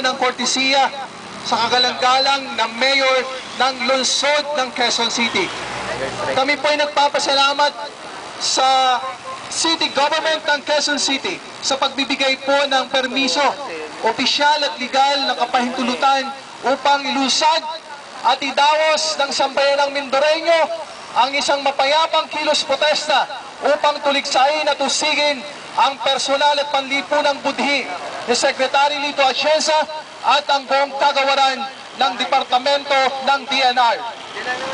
ng kortesiya sa kagalang-galang na mayor ng lungsod ng Quezon City. Kami po ay nagpapasalamat sa City Government ng Quezon City sa pagbibigay po ng permiso, opisyal at legal na kapahintulutan upang ilusad at idawos ng sambayanang Mindoreño ang isang mapayapang kilos protesta upang tuligsain at usigin ang personal at panlipunang budhi ni Secretary Lito Atienza at ang buong kagawaran ng Departamento ng DNR.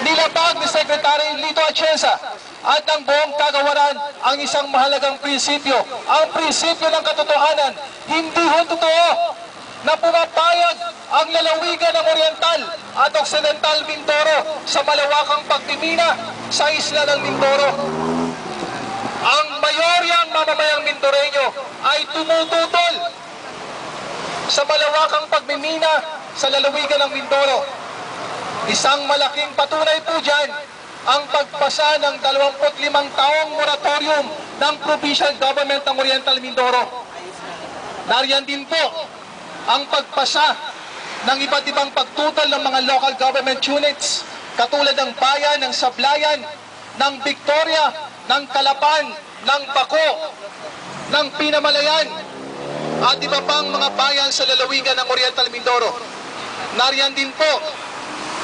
Nilabag ni Secretary Lito Atienza at ang buong kagawaran ang isang mahalagang prinsipyo, ang prinsipyo ng katotohanan. Hindi ho totoo na pumapayag ang lalawigan ng Oriental at Occidental Mindoro sa malawakang pagmimina sa isla ng Mindoro. Ang mayoryang mamamayang Mindoreño ay tumututol sa malawakang pagmimina sa lalawigan ng Mindoro. Isang malaking patunay po dyan ang pagpasa ng 25 taong moratorium ng Provincial Government ng Oriental Mindoro. Nariyan din po ang pagpasa ng iba't ibang pagtutol ng mga local government units katulad ng bayan ng Sablayan, ng Victoria, ng Calapan, ng Baco, ng Pinamalayan at iba pang mga bayan sa lalawigan ng Oriental Mindoro. Nariyan din po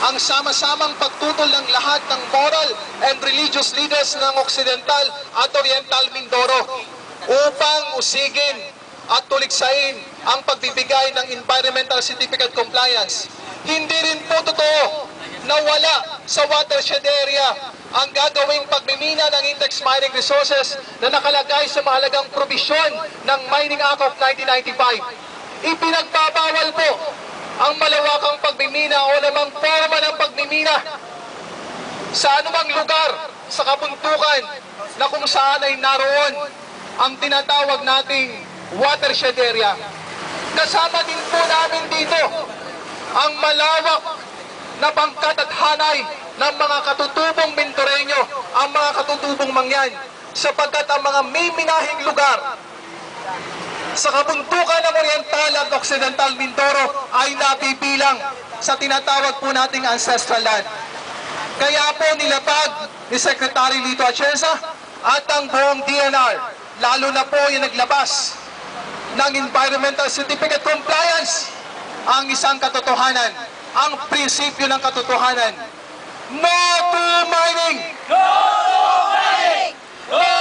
ang sama-samang pagtutol ng lahat ng moral and religious leaders ng Occidental at Oriental Mindoro upang usigin at tuligsain ang pagbibigay ng Environmental Certificate Compliance. Hindi rin po totoo na wala sa watershed area ang gagawing pagmimina ng index mining resources na nakalagay sa mahalagang probisyon ng Mining Act of 1995. Ipinagbabawal po ang malawakang pagmimina o namang forma ng pagmimina sa anumang lugar sa kabuntukan na kung saan ay naroon ang tinatawag nating watershed area. Kasama din po namin dito ang malawak na bangkat at hanay ng mga katutubong Mindoreño, ang mga katutubong Mangyan, sapagkat ang mga may minahing lugar sa kabuntukan ng Oriental at Occidental Mindoro ay nabibilang sa tinatawag po nating ancestral land. Kaya po nilabag ni Secretary Lito Atienza at ang buong DNR, lalo na po yung naglabas ng Environmental Certificate Compliance, ang isang katotohanan, ang prinsipyo ng katotohanan. No to mining! No to mining! No